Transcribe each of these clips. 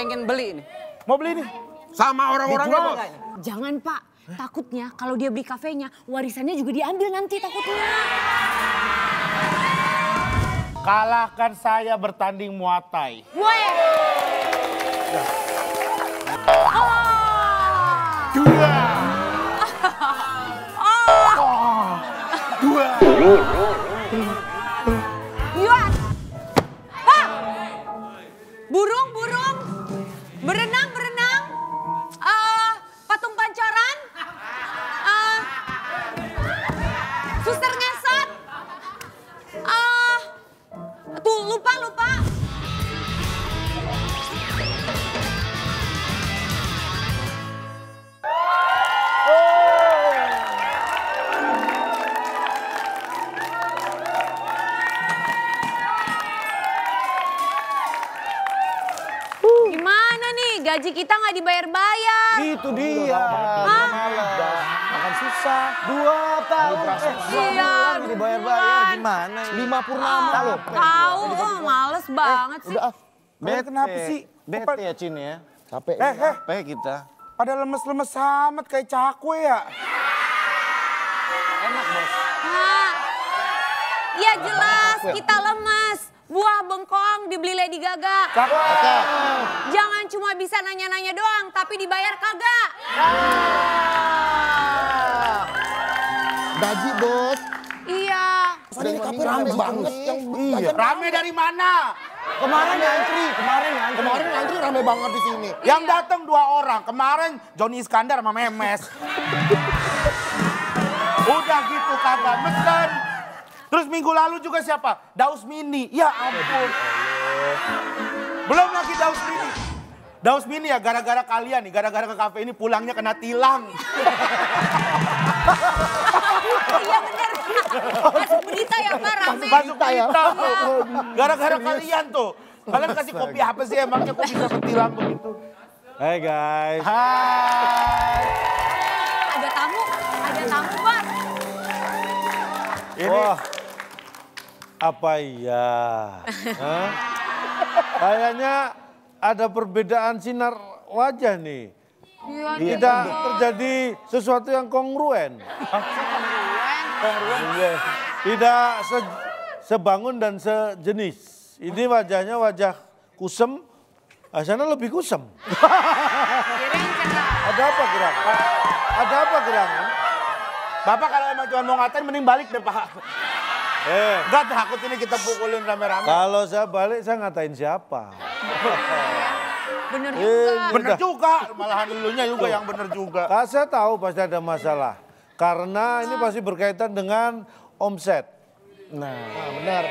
pengen beli nih. Mau beli nih? Sama orang-orangnya, Bos. Jangan Pak, takutnya kalau dia beli kafenya, warisannya juga diambil nanti takutnya. Kalahkan saya bertanding Muay Thai. Woi. Dua. Dua. Iya. Pak. Burung. Berenang. Patung pancoran. Suster ngesot. Tuh lupa. Gimana nih, gaji kita nggak dibayar-bayar? Itu dia. Makan susah. 2 tahun. Iya, dibayar-bayar gimana? 5 purnama loh. Tahu, males banget sih. Udah Kalian kenapa sih? Bete ya Cin ya. Capek. Capek kita. Pada lemes-lemes amat kayak cakwe ya. Enak Bos. Hah? Ya jelas kita lemes. Buah bengkong dibeli Lady Gaga. Cakep. Jangan cuma bisa nanya-nanya doang, tapi dibayar kagak. Gaji Bos. Iya. Tapi rame banget yang Iya. Rame dari mana? Kemarin antri rame banget di sini. Yang datang 2 orang. Kemarin Joni Iskandar sama Memes. Udah gitu kagak mesen. Terus minggu lalu juga siapa? Daus Mini. Ya ampun. Belum lagi Daus Mini. Daus Mini ya gara-gara kalian nih. Gara-gara ke kafe ini pulangnya kena tilang. Iya bener. Masuk berita ya Pak, rame. Masuk berita tuh. Gara-gara kalian tuh. Kalian kasih kopi apa sih emangnya kok bisa ketilang begitu? Hai guys. Hai. Ada tamu Pak. Ini. Wah, apa iya? Hah? Kayaknya ada perbedaan sinar wajah nih. Iya, Tidak terjadi sesuatu yang kongruen. Iya. Tidak sebangun dan sejenis. Ini wajahnya wajah kusem, sana lebih kusem. Ada apa gerangan? Ada apa gerangan? Bapak kalau emang cuma mau ngatain mending balik deh Pak. Enggak takut ini kita pukulin rame-rame. Kalau saya balik saya ngatain siapa? Bener juga. Bener juga, malahan elunya juga yang bener juga. Saya tahu pasti ada masalah. Karena ini pasti berkaitan dengan omset. Nah benar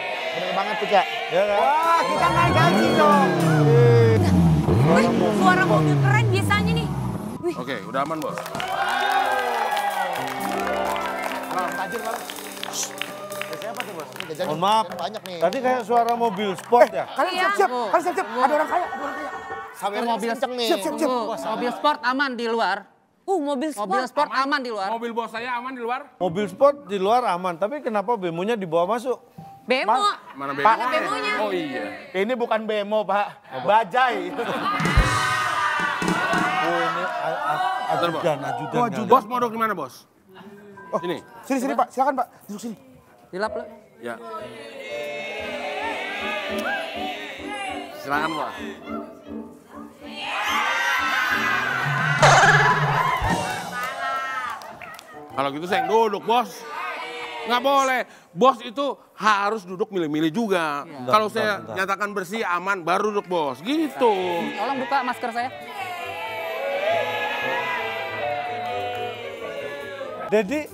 banget tuh Kak. Ya kan? Wah kita naik gaji dong. Wih, suara mobil keren biasanya nih. Wih. Oke, udah aman, Bos. Tajir malah. Siapa tuh Bos? Mohon maaf, Banyak nih. tadi kayak suara mobil sport ya? Kalian siap-siap, ada orang kaya, Mobil nih. Siap. Mobil sport aman di luar. Mobil sport. Mobil sport aman di luar. Mobil bos saya aman di luar. Mobil sport di luar aman, tapi kenapa bemonya dibawa masuk? Bemo. Mana Pak. Ada bemonya. Oh iya. Ini bukan bemo Pak, bajai. Oh ini ajudan. Bos mau duduk di mana, Bos? Ini. Sini Pak, silakan Pak, duduk sini. Dilap lo. Ya. Silakan, Bos. Kalau gitu saya yang duduk, Bos. Nggak boleh. Bos itu harus duduk milih-milih juga. Kalau saya nyatakan bersih, aman, baru duduk, Bos. Gitu. Tolong buka masker saya. Dedi,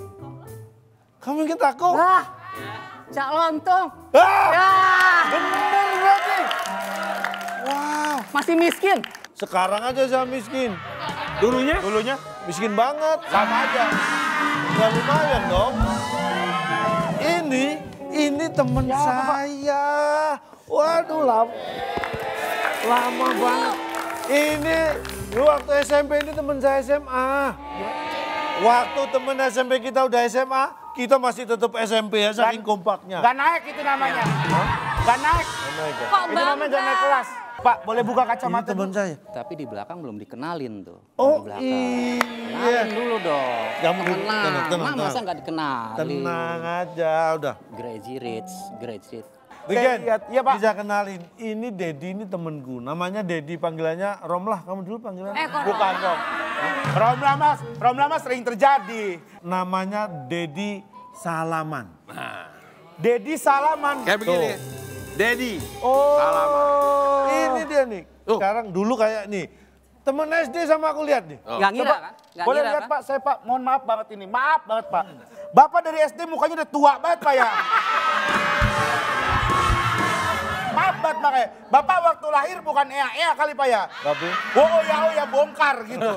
kamu ingat aku? Wah, Cak Lontong. Bener berarti. Wow. Masih miskin. Sekarang aja saya miskin. Dulunya? Dulunya miskin banget. Sama aja. Ya lumayan dong. Ini teman saya. Waduh lama banget. Ini waktu SMP ini teman saya SMA. Waktu teman SMP kita udah SMA, kita masih tetap SMP ya saking kompaknya. Gak naik itu namanya. Gak naik. Kok Itu namanya gak naik kelas. Pak, boleh buka Ini kacamata teman dulu? saya. Tapi di belakang belum dikenalin tuh. Oh, Di belakang. iya. Kenalin dulu dong. Kamu Tenang, tenang. masa nggak dikenalin? Tenang aja, udah. Crazy Rich, Crazy Rich. Weekend, lihat. Iya, Pak. bisa kenalin. Ini Dedi, ini temenku. Namanya Dedi, panggilannya Romlah. Kamu dulu panggilannya? Kok Bukan dong. Rom lama sering terjadi. Namanya Dedi Salaman. Dedi Salaman. Kayak begini. Dedi. Oh, Salaman. ini dia nih. Tuh. Sekarang dulu kayak nih. Temen SD sama aku lihat nih. Oh. Nggak ngira Coba, kan? Nggak boleh ngira lihat kan? Pak, saya Pak, mohon maaf banget ini. Maaf banget Pak. Bapak dari SD mukanya udah tua banget Pak ya. Maaf banget Pak ya. Bapak waktu lahir bukan ea-ea kali Pak ya. Tapi Oh ya bongkar gitu.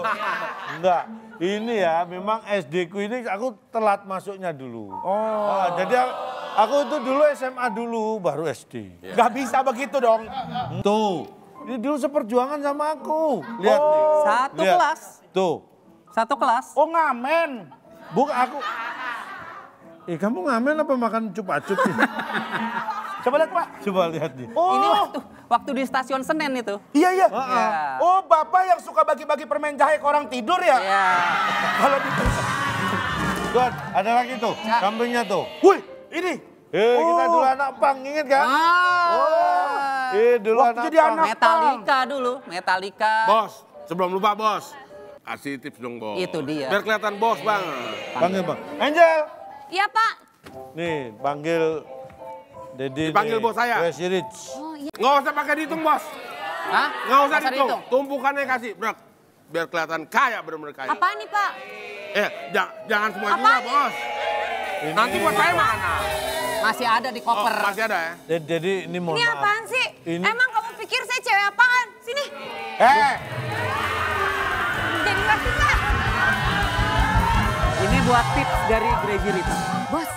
enggak. Ini ya memang SD ku ini aku telat masuknya dulu. Oh. Jadi aku itu dulu SMA dulu baru SD. Gak bisa begitu dong. Tuh. Ini dulu seperjuangan sama aku. Lihat nih. Satu Lihat. kelas. Tuh. Satu kelas. Oh ngamen. Bukan aku. Kamu ngamen apa makan cup-cup nih? Coba lihat Pak. Coba lihat nih. Oh, Ini waktu di stasiun Senen itu. iya. Ya. Oh Bapak yang suka bagi-bagi permen jahe ke orang tidur ya? Ya. Kalau di Tuh, ada lagi tuh. Kambingnya tuh. Wih, ini. Kita dulu anak pang, inget kan? Dulu Waktu anak jadi pang. anak Metallica dulu, Metallica. Bos, sebelum lupa bos. Kasih tips dong bos. Itu dia. Biar kelihatan bos bang. Panggil bang. Angel. Iya Pak. Nih, panggil Dedi. Dipanggil bos saya. Crazy Rich. Oh iya. Nggak usah pakai dihitung bos. Hah? Nggak usah Masa dihitung. Tumpukannya kasih. Biar kelihatan kaya bener-bener kaya. Apa nih Pak? Jangan semua Apa juga nih? bos. Nanti buat saya mana? Masih ada di Oh, koper. masih ada ya? Jadi ini mohon Ini maaf. apaan sih? Ini- Emang kamu pikir saya cewek apaan? Sini. Jadi ngerti Pak. Ini buat tips dari Crazy Rich. Bos,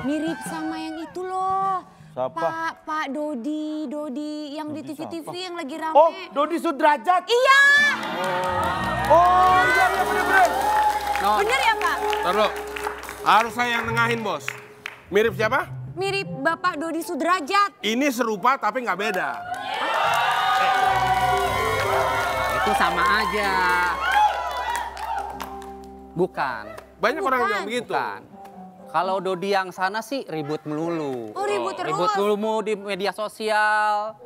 mirip sama yang itu loh. Siapa? Pak Dodi yang di TV-TV yang lagi rame. Oh, Dodi Sudrajat. Iya, Oh, iya bener-bener. bener ya Pak? Taruh. Harus saya yang nengahin bos. Mirip siapa? Mirip Bapak Dodi Sudrajat. Ini serupa tapi nggak beda. Itu sama aja. Bukan. Banyak orang yang Bukan. bilang begitu. Bukan. Kalau Dodi yang sana sih ribut melulu. Oh, ribut terus. Ribut melulu di media sosial.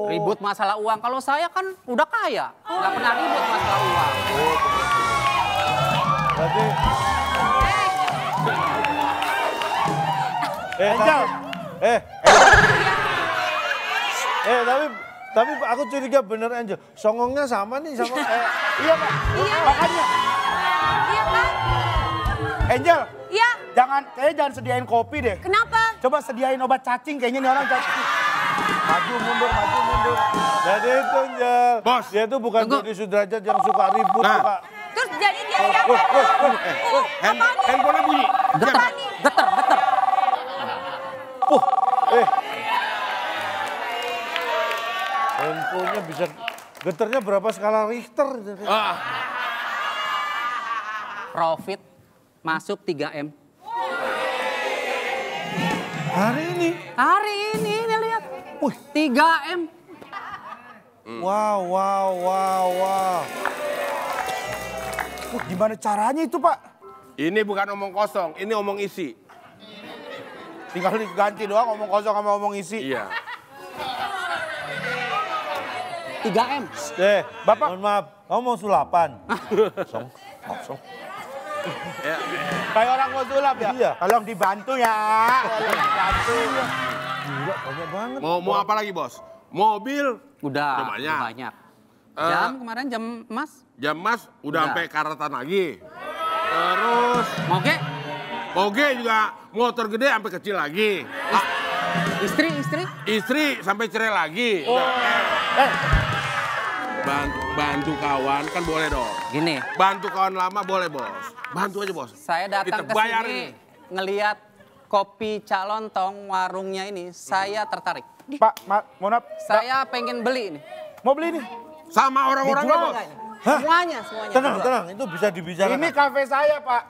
Ribut masalah uang. Kalau saya kan udah kaya. Nggak pernah ribut masalah uang. Berarti Angel. tapi aku curiga bener Angel. Songongnya sama nih sama Iya Pak. Iya. Makanya. Iya Pak. Angel, Iya. kayaknya jangan sediain kopi deh. Kenapa? Coba sediain obat cacing, kayaknya nih orang cacing. Maju mundur. Jadi itu Angel. Bos. Dia tuh bukan Tunggu. Dodi Sudrajat yang suka ribut, Nah. suka. Terus jadi dia siapa? Handphonenya bunyi. Geter, geter. Handphonenya bisa geternya berapa skala Richter? Ah, Profit masuk 3M. Hari ini. Hari ini lihat. 3M. Wow. Gimana caranya itu Pak? ini bukan omong kosong, ini omong isi. Tinggal diganti doang omong kosong sama omong isi. Iya. 3M. Bapak. Mohon maaf, kamu mau sulapan? Kosong. Ya. Kayak orang mau sulap ya? Iya. Tolong dibantu ya. Tolong dibantu. Gila, banyak banget. Mau apa lagi bos? Mobil Udah banyak. banyak. Jam kemarin jam emas. Jam emas udah Udah. sampai karatan lagi. Terus Moge. moge juga motor gede sampai kecil lagi. Istri. Istri sampai cerai lagi. Bantu kawan kan boleh dong. Gini, Bantu kawan lama boleh bos. Bantu aja bos. saya datang Kita ke bayar sini ini. ngelihat kopi Cak Lontong warungnya ini, saya tertarik. Pak, mohon maaf. Saya pengen beli ini. Mau beli nih? Sama orang-orangnya Dijual bos. nggak ini? Semuanya. Tenang, itu bisa dibicarakan. Ini kafe saya Pak.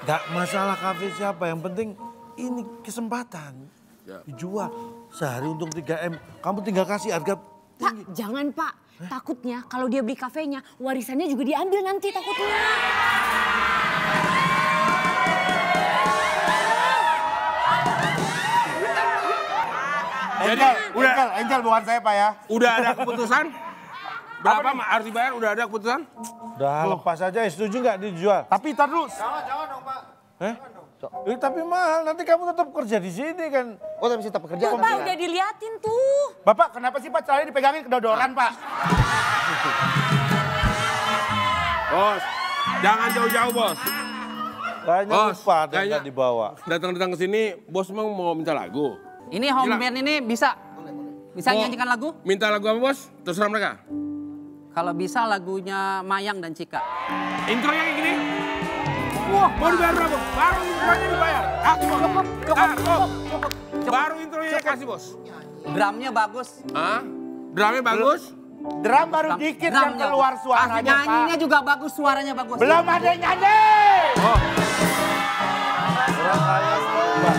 Gak masalah kafe siapa, yang penting ini kesempatan. Ya. Dijual. Sehari untung 3M. Kamu tinggal kasih harga Pak, jangan Pak. Takutnya kalau dia beli kafenya, warisannya juga diambil nanti takutnya. Jadi, Angel bukan saya Pak ya. udah ada keputusan? Berapa harus dibayar? Udah ada keputusan? Udah lepas aja, setuju nggak dijual? Tapi ntar dulu. Tapi mahal, nanti kamu tetap kerja di sini kan. Oh tapi tetap kerja. Tuh Pak udah diliatin tuh. Bapak kenapa sih Pak caranya dipegangin kedodoran Pak? Bos, jangan jauh-jauh bos. Kayaknya Bos, lupa dan kayaknya- nggak dibawa. Datang-datang ke sini, bos emang mau minta lagu. Ini home Gila. band ini bisa Mau nyanyikan lagu? Minta lagu apa bos? Terserah mereka. Kalau bisa lagunya Mayang dan Cika. Intronya kayak gini. Wah, mau dibayar berapa? Baru intronya dibayar. Cukup. Baru intronya kasih bos. Drumnya bagus. Hah? Drumnya bagus? Drum baru dikit yang Drumnya. keluar suaranya Nyanyinya Pak. juga bagus, suaranya bagus. Belum ada yang nyanyi. Oh, Orang kaya Mbak.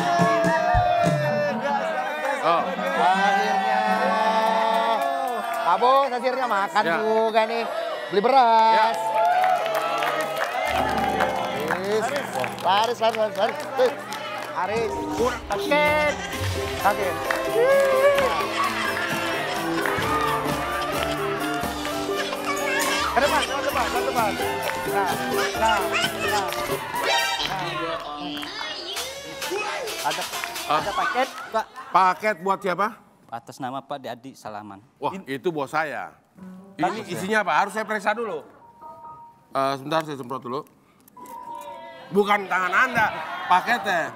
oh. Akhirnya. Pak Bos akhirnya makan Ya. juga nih. Beli beras. Laris. Haris. Kaget. Kaget. Ke depan. Nah. Ada paket, Pak. Paket buat siapa? Atas nama Pak Dadi Salaman. Wah, itu bos saya. Ini isinya apa? Harus saya periksa dulu. Sebentar, saya semprot dulu. Bukan tangan Anda, paketnya.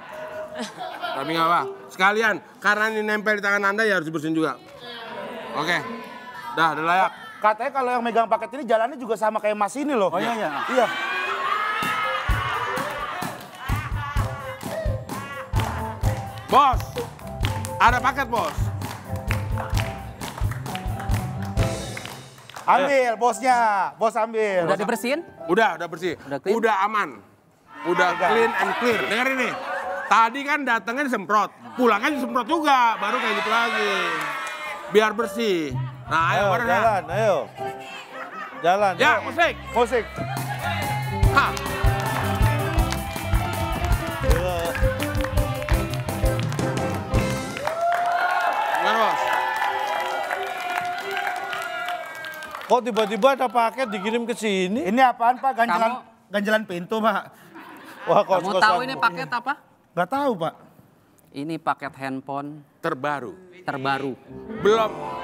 Tapi nggak apa. Sekalian, karena ini nempel di tangan Anda ya harus dibersihin juga. Oke, dah, udah layak. Katanya kalau yang megang paket ini jalannya juga sama kayak Mas ini loh. Oh iya. Iya. Bos, ada paket bos. Ambil bosnya, bos ambil. Udah dibersihin? Udah bersih. Udah clean? Udah aman. Udah clean and clear. Dengar ini. Tadi kan datangnya disemprot. Pulangnya disemprot juga. Baru kayak gitu lagi. Biar bersih. Nah, ayo, Ayo, pada dah. jalan, ayo. Jalan. Ya, yuk. musik. Musik. Ha. Gimana bos? Kok tiba-tiba ada paket dikirim ke sini? Ini apaan Pak? Ganjelan pintu Pak. Wah, Kamu tahu ini paket apa? Gak tahu Pak. Ini paket handphone Terbaru. terbaru.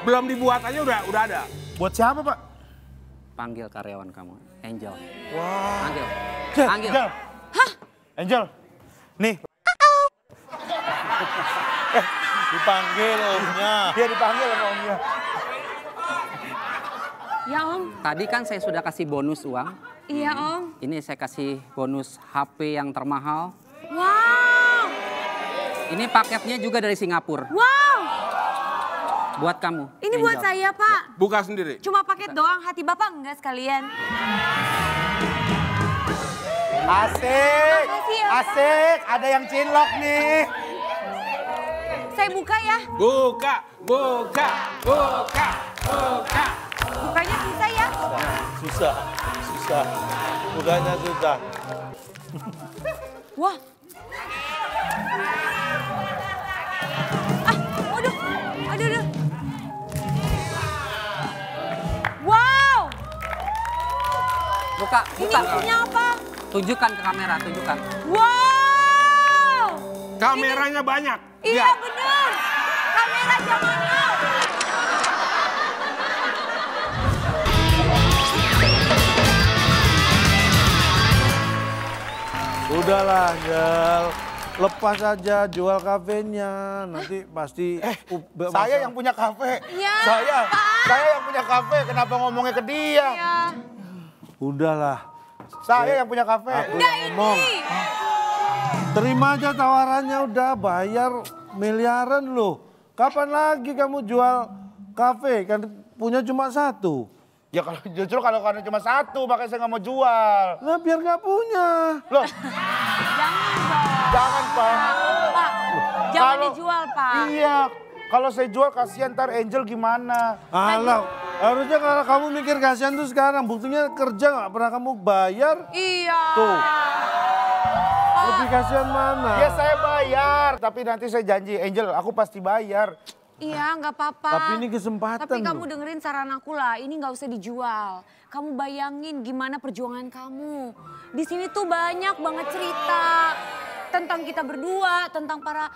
Belum dibuat aja udah ada. Buat siapa Pak? Panggil karyawan kamu, Angel. Wah. Panggil. Angel. Angel. Nih. Dipanggil omnya. Dia dipanggil sama omnya. Ya Om. Tadi kan saya sudah kasih bonus uang. Iya Om. Ini saya kasih bonus HP yang termahal. Wow. Ini paketnya juga dari Singapura. Wow. Buat kamu. Ini buat Angel. saya Pak. Buka sendiri. Cuma paket doang, hati Bapak enggak sekalian. Asik. Makasih ya, Pak. Asik. Ada yang cinlok nih. Saya buka ya. Buka. Bukanya susah ya. Susah. Bukannya susah. Wah. Waduh. Aduh. Wow. Buka. Ini punya apa? Tunjukkan ke kamera, tunjukkan. Wow. Kameranya banyak. Iya benar. Kamera zaman now. Udahlah, Angel. Lepas aja jual kafenya. Nanti pasti... Saya yang punya kafe. Iya, Saya yang punya kafe. Kenapa ngomongnya ke dia? Ya. Udahlah. Saya yang punya kafe. Aku Enggak yang ngomong. ini. Terima aja tawarannya, udah bayar miliaran loh. Kapan lagi kamu jual kafe? Kan punya cuma satu. Ya kalau justru kalau karena cuma satu, makanya saya nggak mau jual. Nah biar nggak punya. Loh, Jangan dong. jangan Pak. Pak, jangan Kalau- dijual Pak. Iya, Kalau saya jual kasihan ntar Angel gimana? Alah, harusnya kalau kamu mikir kasihan tuh sekarang. Buktinya kerja nggak pernah kamu bayar. Iya. Tuh. Lebih kasihan mana? Ya saya bayar, tapi nanti saya janji Angel aku pasti bayar. Iya, nggak apa-apa. Tapi ini kesempatan. Tapi kamu loh. dengerin saran aku lah, ini nggak usah dijual. Kamu bayangin gimana perjuangan kamu. Di sini tuh banyak banget cerita tentang kita berdua, tentang para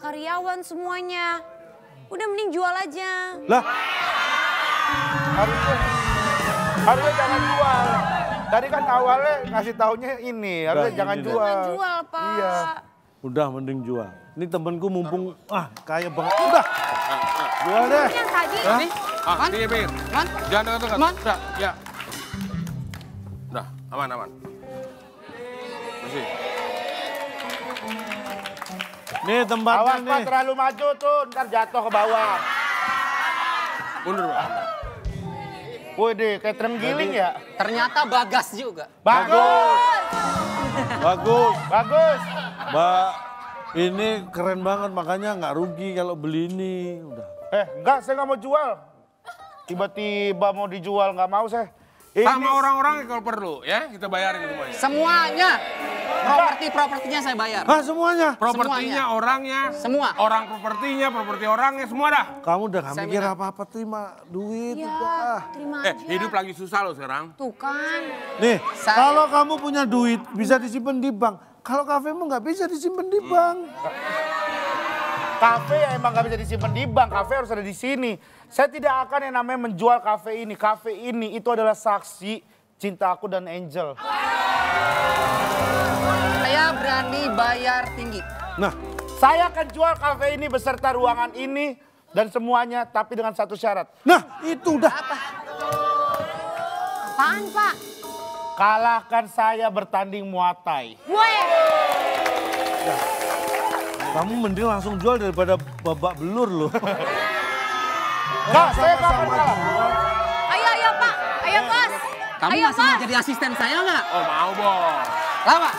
karyawan semuanya. Udah mending jual aja. Lah, Harusnya jangan jual. Tadi kan awalnya ngasih taunya ini, harusnya jangan ini jual. Jangan jual, Pak. Iya. udah mending jual. Ini temenku mumpung, kaya banget. Udah, jual deh. Yang tadi. Ini, Man? Pinggir, pinggir. Man? Jangan dekat-dekat. Man? Udah, ya. Udah, aman, aman. Masih. Nih tempatnya Awas Pak, nih. terlalu maju tuh, ntar jatuh ke bawah. Mundur, Pak. Wih, kayak terenggiling ya. Ternyata Bagas juga. Bagus, Bagus. bagus. Mbak, ini keren banget makanya nggak rugi kalau beli ini. Udah. Enggak, saya nggak mau jual. Tiba-tiba mau dijual, nggak mau saya. Sama orang-orang kalau perlu ya, kita bayarin semuanya. Semuanya. Propertinya saya bayar. Semuanya? Propertinya, orangnya, Semua. orang propertinya, properti orangnya, semua dah. Kamu udah gak Saya mikir minta. apa-apa, terima duit. Ya, udah. terima aja. Hidup lagi susah loh sekarang. Tuh kan. Nih, Saya- kalau kamu punya duit bisa disimpan di bank. Kalau kafemu nggak bisa disimpan di bank. Kafe emang nggak bisa disimpan di bank, kafe harus ada di sini. Saya tidak akan yang namanya menjual kafe ini. Kafe ini itu adalah saksi cinta aku dan Angel. Saya berani bayar tinggi. Nah, Saya akan jual kafe ini beserta ruangan ini dan semuanya, tapi dengan satu syarat. itu udah. Apaan, Pak? Kalahkan saya bertanding Muay Thai. Woi. Kamu mending langsung jual daripada babak belur loh. Enggak, saya nggak akan kalah. Ayo, Pak. Ayo, Bos. Kamu Ayo, masih mau Bos. jadi asisten saya nggak? Oh mau, Bos. Lama.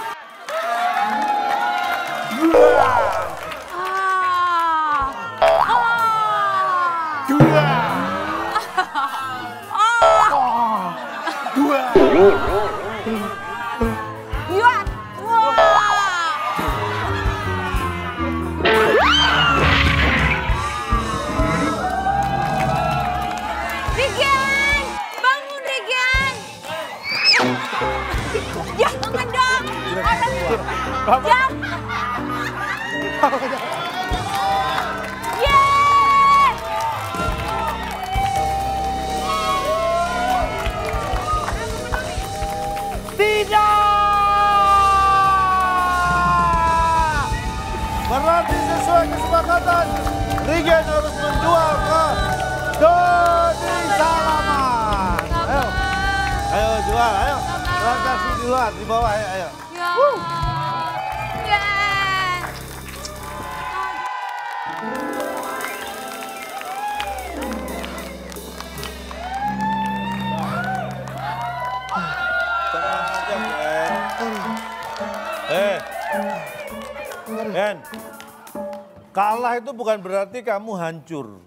Yuat. Wah. Regen, bangun Regen. Jangan dong. Orang Yeay. Berarti sesuai kesepakatan, Regen harus menjual ke Dodi Salaman. Ayo, ayo jual, ayo. Transaksi di luar, di bawah, ayo, ayo. Ya. Yeay. Tenang aja, Ben. Kalah itu bukan berarti kamu hancur.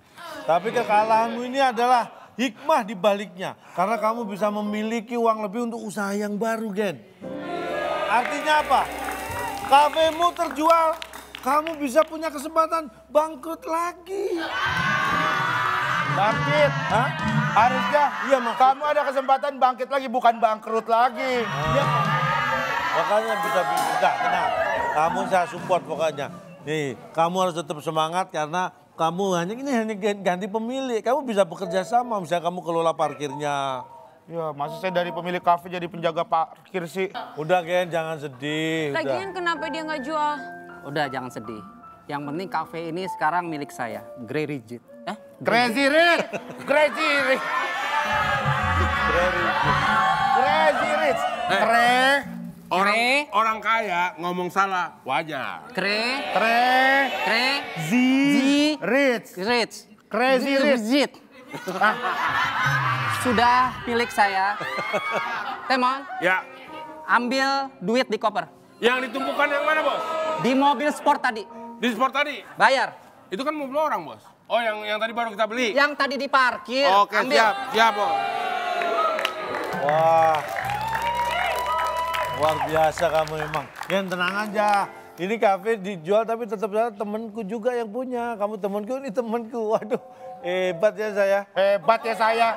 Tapi kekalahanmu ini adalah hikmah di baliknya. Karena kamu bisa memiliki uang lebih untuk usaha yang baru, Gen. Artinya apa? Kafemu terjual, kamu bisa punya kesempatan bangkrut lagi. Bangkit. Hah? Harusnya Iya, maksud- kamu ada kesempatan bangkit lagi, bukan bangkrut lagi. Iya. Makanya bisa, tenang. Kamu saya support pokoknya. Nih, kamu harus tetap semangat karena kamu hanya ganti pemilik. Kamu bisa bekerja sama, misalnya kamu kelola parkirnya. Ya, masa saya dari pemilik kafe jadi penjaga parkir sih? Udah, Gen, jangan sedih. Udah. Lagian kenapa dia nggak jual? Udah jangan sedih. Yang penting kafe ini sekarang milik saya. Grey Rigid. Crazy Rich! Crazy Rich! Crazy Rich! Orang kaya ngomong salah, wajar. Grey Z Rich! Rich. Crazy Rich! Rigid. Sudah milik saya. Temon, Ya, ambil duit di koper. yang ditumpukan yang mana, Bos? Di mobil sport tadi. Di sport tadi. Bayar. Itu kan mobil orang, Bos. Oh, yang tadi baru kita beli? Yang tadi diparkir. Oke, Ambil. siap, Bos. Wah. Luar biasa kamu emang. Gen, tenang aja. Ini kafe dijual tapi tetap saja temanku juga yang punya. Kamu temanku, ini temanku. Waduh, hebat ya saya. Hebat ya saya.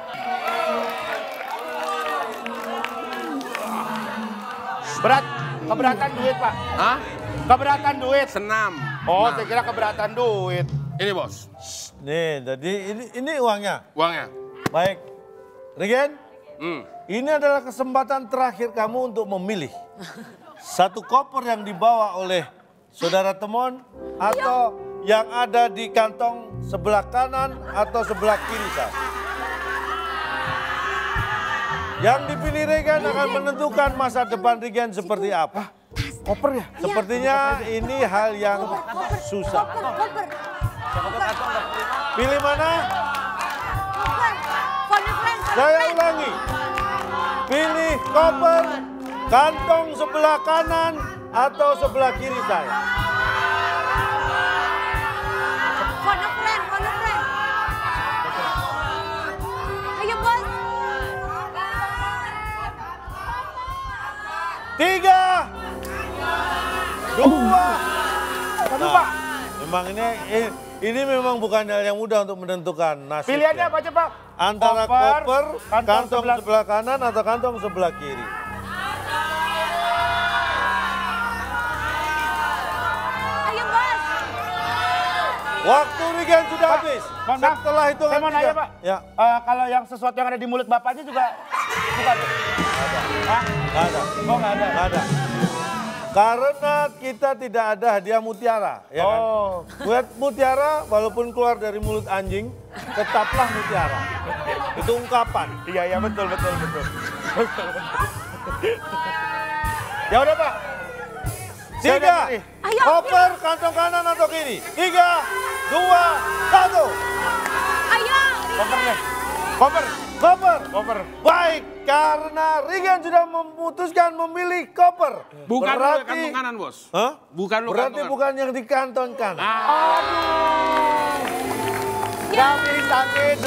Keberatan duit, Pak. Hah? Keberatan duit. Senam. Oh, Nah, saya kira keberatan duit. ini, Bos. Nih, jadi ini uangnya. Uangnya. Baik. Regen, Hmm. ini adalah kesempatan terakhir kamu untuk memilih. Satu koper yang dibawa oleh saudara Temon atau yang ada di kantong sebelah kanan atau sebelah kiri saya. Yang dipilih Regen akan menentukan masa depan Regen seperti apa. Koper ya? Sepertinya ini hal yang susah. Koper. Pilih mana? Phone a friend. Saya ulangi. Pilih koper, kantong sebelah kanan atau sebelah kiri saya. Phone a friend. Ayo, Bos. 3, 2. Nah, memang ini memang bukan hal yang mudah untuk menentukan nasib. Pilihannya apa aja, Pak? Antara koper, kantong sebelah sebelah kanan atau kantong sebelah kiri. Ayo, Bos. Waktu Regen sudah habis. Bang, Setelah itu saya mau nanya, Pak. Ya, Kalau yang sesuatu yang ada di mulut Bapaknya juga bukan? Hah? nggak ada. Oh, nggak ada. Nggak ada. Karena kita tidak ada hadiah mutiara, ya kan? Oh. Buat mutiara, walaupun keluar dari mulut anjing, tetaplah mutiara. Itu ungkapan. Iya, betul. Ya udah, Pak. 3, Ayo, koper, kantong kanan atau kiri. 3, 2, 1. Ayo. Koper deh. Koper. Baik, karena Regen sudah memutuskan memilih koper. Bukan berarti, kantong kanan, Bos. Hah? Bukan lu Berarti kantong bukan yang di kantong kanan. Kami sakit.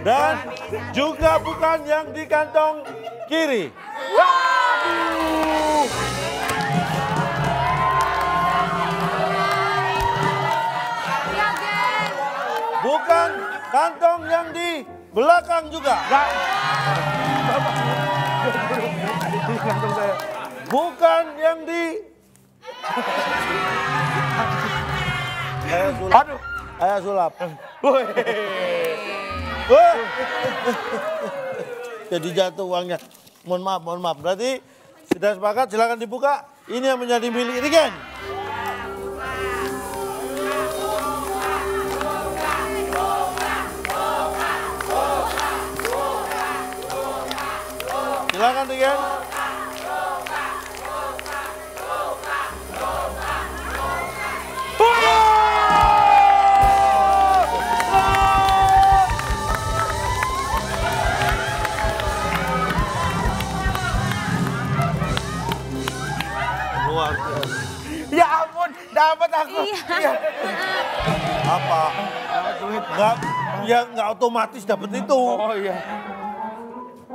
Dan juga bukan yang di kantong kiri. Ya, Gen. Bukan kantong yang di belakang juga. Bukan yang di... Ayah sulap. Wah. Jadi jatuh uangnya. Mohon maaf. Berarti sudah sepakat, silakan dibuka. Ini yang menjadi milik Regen. Silakan Regen. Luar biasa. Ya ampun, dapat aku. Iya. Apa? Nggak otomatis dapat itu. Oh iya.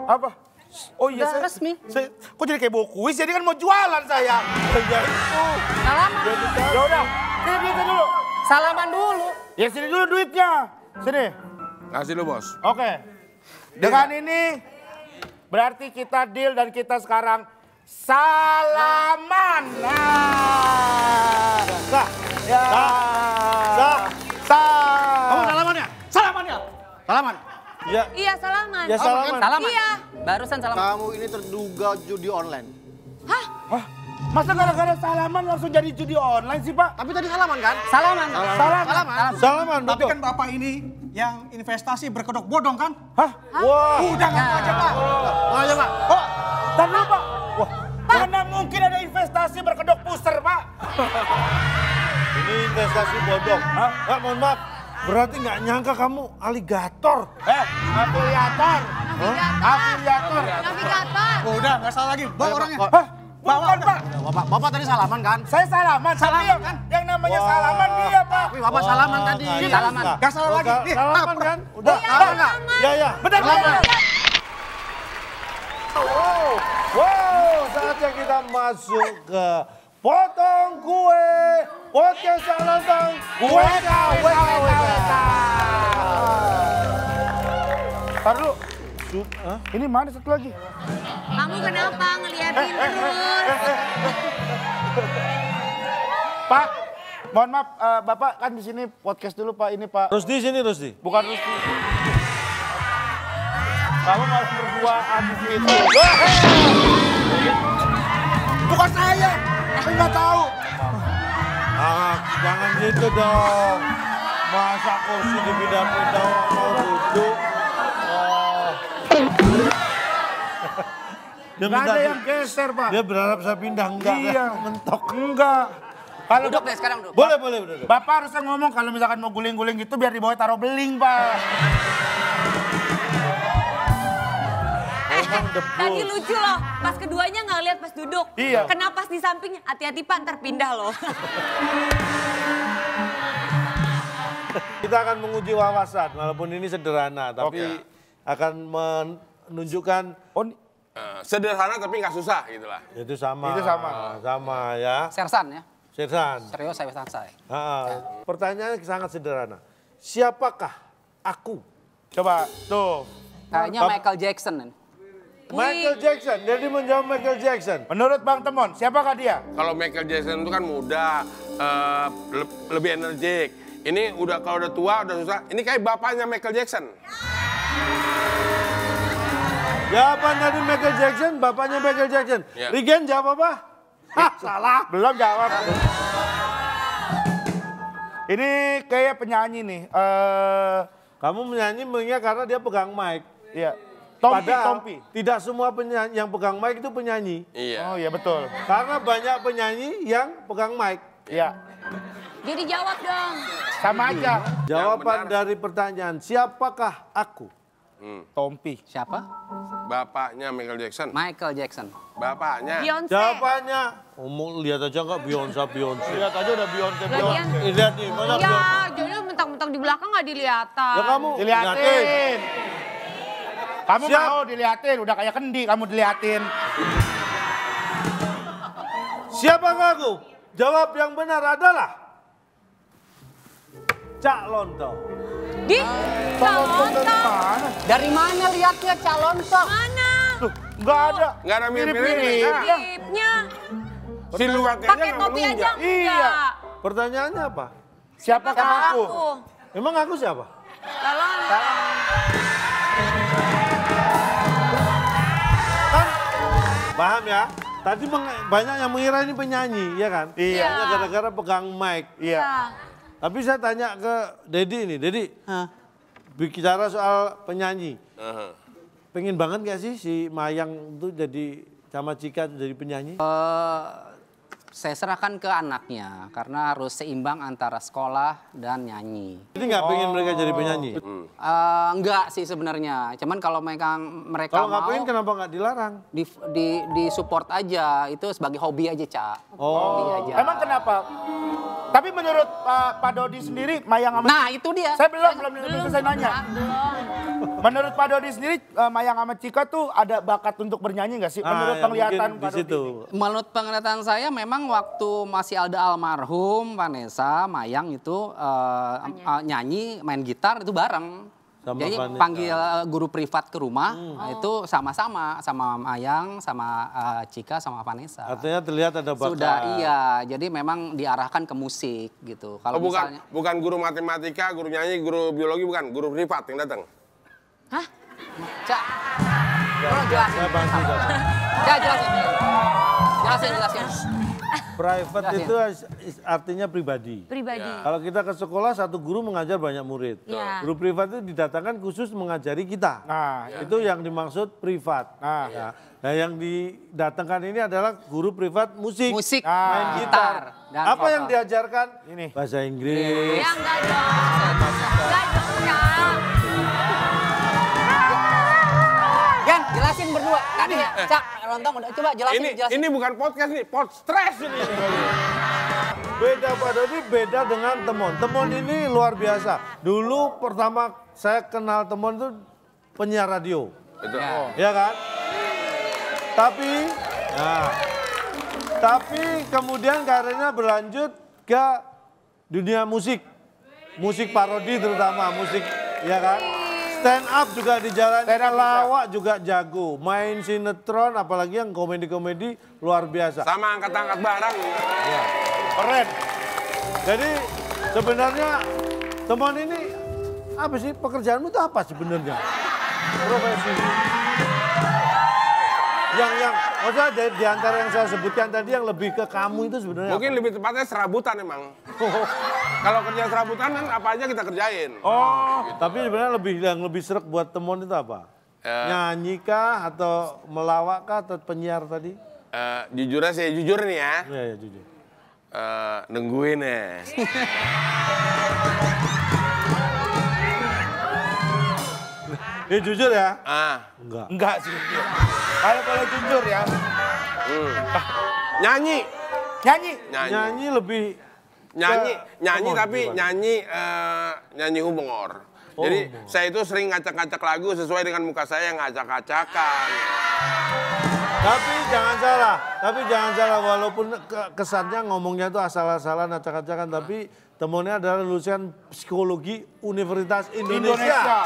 Apa? Oh iya, Udah resmi. Kok jadi kayak bawa kuis? Jadi kan mau jualan saya. Ya itu. Salaman. Ya udah, sini duitnya dulu. Salaman dulu. Ya sini dulu duitnya. Sini. Kasih lu, Bos. Oke. Dengan ini berarti kita deal dan kita sekarang salaman. Nah. Sah. Ya. Kamu salamannya? Salaman. Ya. Iya, salaman. Ya salaman. Salaman. Iya. Barusan salaman. Kamu ini terduga judi online. Hah? Masa gara-gara salaman langsung jadi judi online sih, Pak? Tapi tadi salaman kan? Salaman. Salaman, Tapi betul. kan Bapak ini yang investasi berkedok bodong kan? Hah? Wah. Udah ngaku aja Pak. Ayo, Pak. Oh, tahan dulu, Pak. Wah, mana mungkin ada investasi berkedok puser, Pak? Ini investasi bodong. Pak, mohon maaf. Berarti nggak nyangka kamu aligator. Afiliator. Navigator. Afiliator. Navigator. Oh, udah nggak salah lagi. Bawa orangnya. Hah? Bukan, Pak. Bapak tadi salaman kan? Saya salaman. Salaman kan? Yang namanya salaman dia, Pak. Tapi Bapak salaman tadi. Salaman. Gak salah lagi. Salaman kan? Udah. Salaman nggak? Ya, ya. Benar, benar. Wow, saatnya kita masuk ke potong kue. Podcast Salantang. Ntar dulu. Ini mana satu lagi? Kamu kenapa ngeliatin terus? Pak, mohon maaf, Bapak kan di sini podcast dulu Pak. Ini Pak, Rusdi sini, Rusdi. bukan Rusdi. Kamu malah berduaan di situ. Bukan saya nggak tahu. Ah, jangan gitu dong. Masa kursi dipindah-pindah mau duduk. Dia Nggak minta ada yang geser Pak. dia berharap saya pindah, enggak. Iya, Mentok. enggak. Kalau Duduk deh sekarang duduk. Boleh, boleh, boleh. Bapak harusnya ngomong kalau misalkan mau guling-guling gitu biar di bawah taruh beling Pak. Tadi lucu loh, pas keduanya nggak lihat pas duduk. Iya. Kena pas di sampingnya, hati-hati Pak, ntar pindah loh. Kita akan menguji wawasan, walaupun ini sederhana, tapi Oke. akan menunjukkan Sederhana tapi nggak susah gitu lah. itu sama. Itu sama. Sama ya. Sersan ya? Sersan. Serius saya selesai. Pertanyaannya sangat sederhana. Siapakah aku? Coba, tuh. Kayaknya Michael Jackson. Michael Jackson. Jadi menjawab Michael Jackson. Menurut Bang Temon, siapakah dia? Kalau Michael Jackson itu kan muda, lebih energik. Ini udah kalau udah tua, udah susah. Ini kayak bapaknya Michael Jackson. Jawaban dari Michael Jackson, bapaknya Michael Jackson. Ya. Regen jawab apa? Hah, salah. Belum jawab. Ini kayak penyanyi nih. Kamu menyanyi mengingat karena dia pegang mic. Iya. Tompi, Padahal Tompi. tidak semua penyanyi yang pegang mic itu penyanyi. Iya. Oh iya betul. Karena banyak penyanyi yang pegang mic. Iya. Jadi jawab dong. Sama aja. Jawaban benar. dari pertanyaan, siapakah aku? Tompi. Siapa? Bapaknya Michael Jackson. Michael Jackson. Bapaknya. Beyonce. Jawabannya, lihat aja nggak Beyonce. Lihat aja udah Beyonce. Lagian, Lihat nih, mana ya Beyonce? jadi mentang-mentang di belakang nggak diliatan. Ya kamu Diliatin. Kamu Siap. mau diliatin, udah kayak kendi kamu diliatin. Siapakah aku? Jawab yang benar adalah Cak Lontong. Di calon Dari mana lihatnya calon toh? mana? Tuh, nggak ada. Nggak ada mirip-mirip. Mirip-mirip. Tipnya. Siluetnya aja Pakai nggak topi aja menunjuk. Iya. enggak. Pertanyaannya apa? Siapakah aku? Emang aku siapa? Calon. Paham ya? Tadi banyak yang mengira ini penyanyi, ya kan? Iya. Hanya gara-gara pegang mic. Iya. Tapi saya tanya ke Dedi ini, Dedi, bicara soal penyanyi. Pengen banget gak sih si Mayang itu jadi sama Cika itu jadi penyanyi? Saya serahkan ke anaknya karena harus seimbang antara sekolah dan nyanyi. Jadi nggak pengen mereka jadi penyanyi? Enggak sih sebenarnya. Cuman kalau mereka Kalau nggak mau pengen kenapa nggak dilarang? di support aja, itu sebagai hobi aja, Cak. Hobi aja. Emang kenapa? Tapi menurut Pak Dodi sendiri, Mayang sama... Nah, itu dia. Saya belum selesai nanya. Menurut Pak Dodi sendiri, Mayang sama Cika tuh ada bakat untuk bernyanyi nggak sih? Menurut Ya, penglihatan mungkin Pak di Dodi. situ. Menurut penglihatan saya memang waktu masih ada almarhum Vanessa, Mayang itu nyanyi, main gitar itu bareng. Sama Jadi Vanessa. panggil guru privat ke rumah, itu sama-sama, sama Mayang, sama Cika, sama Vanessa. Artinya terlihat ada bakat. Sudah iya, jadi memang diarahkan ke musik gitu. Kalau misalnya Bukan guru matematika, guru nyanyi, guru biologi, bukan. Guru privat yang datang. Cak, jelasin. Saya bantu. Cak, jelasin. Private itu artinya pribadi. Pribadi. Kalau kita ke sekolah, satu guru mengajar banyak murid. Ya. Guru privat itu didatangkan khusus mengajari kita. Nah, Itu yang dimaksud privat. Nah. Ya. Nah, yang didatangkan ini adalah guru privat musik. Musik, Main gitar. dan Apa vokal. yang diajarkan? Ini. Bahasa Inggris. Ya enggak dong. Enggak dong, Kak. Gen, Jelasin berdua. Tadi ya, Cak, Rontong udah coba jelasin. Ini bukan podcast nih, pod stress ini. Beda Pak Dodi, beda dengan Temon. Temon ini luar biasa. Dulu pertama saya kenal Temon itu penyiar radio. Betul. Ya kan? Tapi kemudian karirnya berlanjut ke dunia musik. Musik parodi terutama, musik ya kan? Stand up juga di jalan, lawak juga jago. Main sinetron apalagi yang komedi-komedi luar biasa. Sama angkat-angkat barang. Ya. Keren. Jadi sebenarnya Temon ini apa sih pekerjaanmu itu apa sebenarnya? Profesi. Yang maksudnya di antara yang saya sebutkan tadi yang lebih ke kamu itu sebenarnya. Mungkin lebih tepatnya serabutan emang. Kalau kerja serabutan kan apa aja kita kerjain. Oh, gitu. Tapi sebenarnya yang lebih serak buat Temon itu apa? Nyanyi kah atau melawak kah atau penyiar tadi? Jujur aja sih, jujur nih ya. Iya, jujur. Nungguin ya. Jujur ya? Enggak sih. Kalau jujur ya. Nyanyi. Nyanyi lebih Nyanyi tapi nyanyi humor. Jadi saya itu sering ngacak-ngacak lagu sesuai dengan muka saya yang ngacak-ngacakan. Tapi jangan salah walaupun kesannya ngomongnya itu asal-asalan acak-acakan tapi Temonnya adalah lulusan psikologi Universitas Indonesia.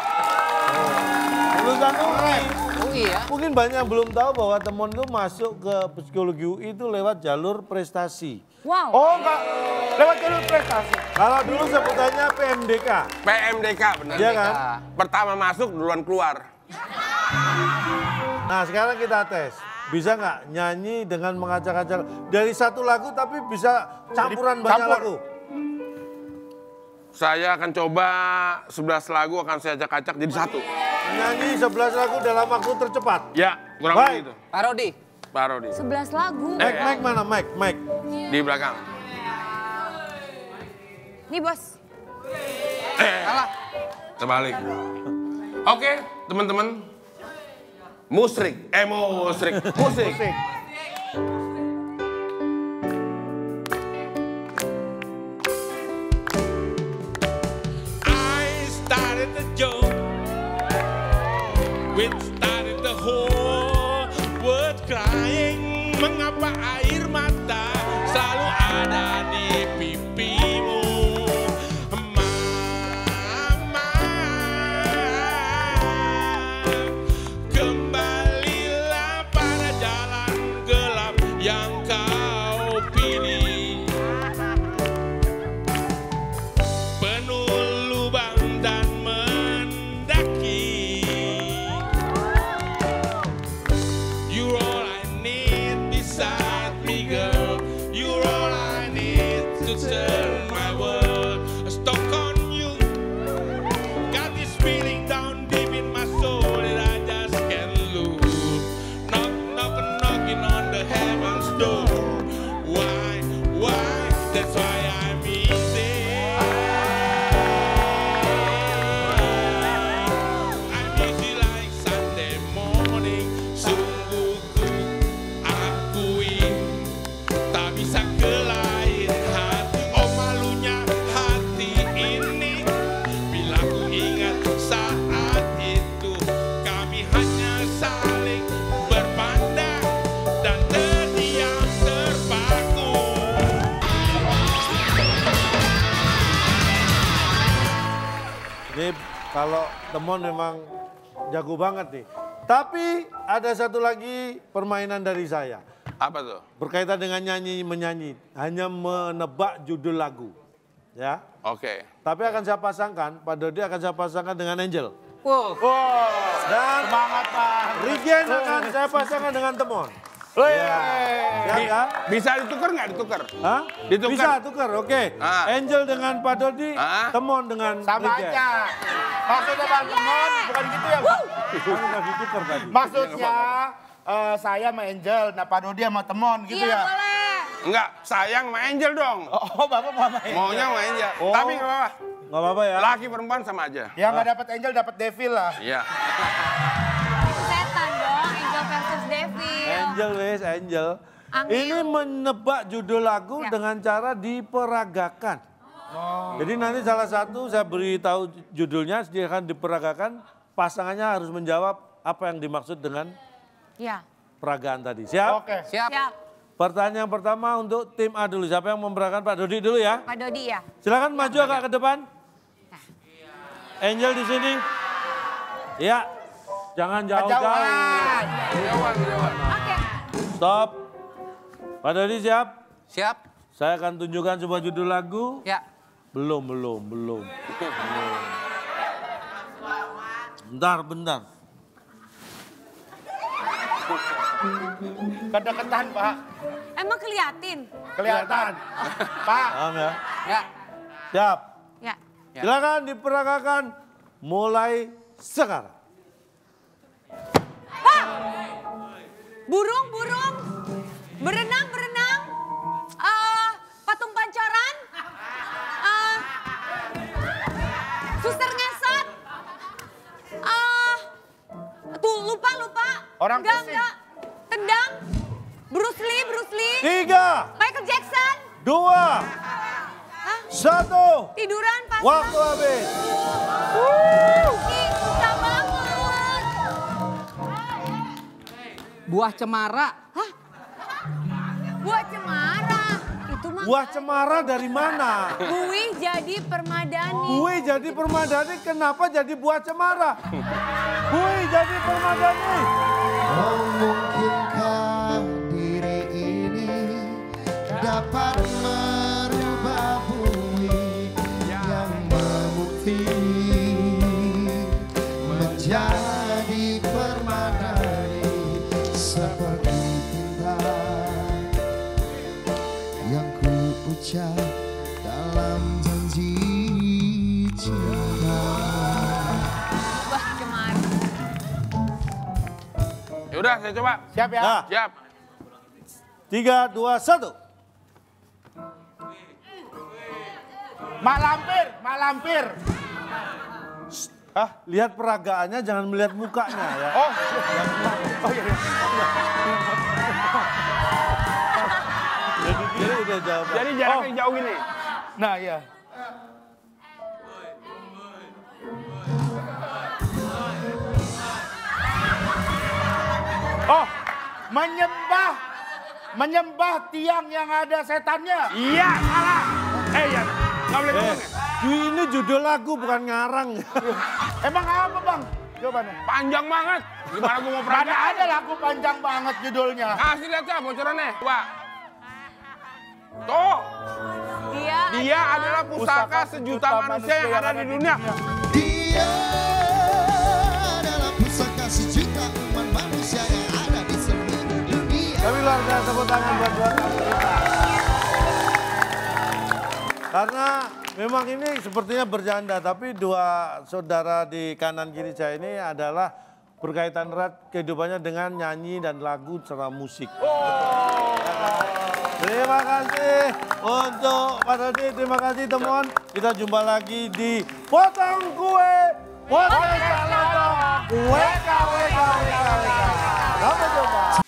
Lulusan UI ya. Mungkin banyak yang belum tahu bahwa Temon itu masuk ke psikologi UI itu lewat jalur prestasi. Wow. Oh enggak, lewat jalur prestasi. Kalau dulu sebutannya PMDK. PMDK benar. Iya kan? Pertama masuk duluan keluar. Nah sekarang kita tes. Bisa nggak nyanyi dengan mengacak-acak dari satu lagu tapi bisa campuran banyak lagu? Saya akan coba 11 lagu akan saya acak-acak jadi satu. Nyanyi 11 lagu dalam waktu tercepat? Ya, kurang lebih itu. Parodi. 11 lagu. Mike mana? Mike. Di belakang. Nih bos. Salah. Terbalik. Oke, teman-teman. Musik. Which started the whole world crying. Mengapa air mata selalu ada di pipimu, Mama? Kembalilah pada jalan gelap yang kau pilih, penuh lubang dan mendaki. You're all I need beside me, girl. You're all I need to turn my world. Stuck on you. Got this feeling down deep in my soul that I just can't lose. Knocking on the heaven's door. Why? That's why I'm easy. I'm easy like Sunday morning. Sungguh ku akui tak bisa ke lain hati. Oh malunya hati ini bila ku ingat saat itu kami hanya saling berpandang dan terdiam terpaku. Ini kalau Temon memang jago banget nih. Tapi ada satu lagi permainan dari saya. Apa tuh? Berkaitan dengan nyanyi-menyanyi. Hanya menebak judul lagu. Ya. Oke. Tapi akan saya pasangkan, Pak Dodi akan saya pasangkan dengan Angel. Wow. Dan Semangat Pak. Regen akan saya pasangkan dengan Temon. Ya kan? Bisa ditukar nggak ditukar? Hah? Ditukar. Bisa tukar, oke. Angel dengan Pak Dodi, Temon dengan Sama Regen. aja. Maksudnya Bang Temon bukan gitu ya Bang? Kan udah ditukar tadi. Maksudnya saya sama Angel, nah Pak Dodi sama Temon gitu Iya ya? boleh. Enggak, sayang sama Angel dong. Oh Bapak mau sama Angel? Maunya sama Angel. Oh. Tapi nggak apa-apa. Nggak apa-apa ya? Laki perempuan sama aja. Ya nggak dapat Angel dapat Devil lah. Iya. Setan dong. Angel wes, Angel. Angel. Ini menebak judul lagu dengan cara diperagakan. Jadi nanti salah satu saya beritahu judulnya, dia akan diperagakan, pasangannya harus menjawab apa yang dimaksud dengan peragaan tadi. Siap? Oke. Siap. Pertanyaan pertama untuk tim A dulu. Siapa yang memperagakan? Pak Dodi dulu ya. Pak Dodi ya. Silakan maju agak ke depan. Angel di sini. Ya. Jangan jauh-jauh. Oke. Stop. Pak Dodi siap? Siap. Saya akan tunjukkan sebuah judul lagu. Ya. Belum. Bentar. Kedekatan, Pak. Emang kelihatan? Kelihatan. Pak. Paham ya? Ya. Siap. Ya. Silakan diperagakan mulai sekarang. Pak! Burung. Berenang. Patung pancoran. Suster ngesot. Tuh lupa. Orang enggak. pusing. Tendang. Bruce Lee. 3, Michael Jackson. 2, 1. Tiduran pas. Waktu habis. Susah banget. Buah cemara. Buah cemara. Itu mah. Buah cemara dari mana? Buih jadi permadani. Buih jadi permadani, kenapa jadi buah cemara? Buih jadi permadani. Oh, mungkinkah diri ini dapat merubah bumi yang memutih menjadi permadani seperti cinta yang ku ucap dalam janji cinta. Buah cemara. Yaudah, saya coba. Siap ya? Nah, Siap. 3, 2, 1. Mak lampir. Hah? Lihat peragaannya, jangan melihat mukanya ya. Oh iya. Jadi udah jawab. Jadi jaraknya jauh gini. Nah, iya. Oh, menyembah tiang yang ada setannya. Iya, salah. Ya, nggak boleh ngomong ya. Ini judul lagu bukan ngarang. Emang apa, Bang? Jawabannya. Panjang banget. Gimana gue mau Mana peragaan? ada lagu panjang banget judulnya. Kasih lihat ya bocorannya. Coba. Tuh, dia adalah pusaka sejuta manusia yang ada di dunia. Dia adalah pusaka sejuta umat manusia yang ada di seluruh dunia. Kami luar biasa tepuk tangan buat kita. Karena memang ini sepertinya bercanda, tapi dua saudara di kanan kiri saya ini adalah berkaitan erat kehidupannya dengan nyanyi dan lagu serta musik. Terima kasih untuk Pak Dodi, terima kasih teman. Kita jumpa lagi di Potong Kue, Potong Kue, Sampai jumpa.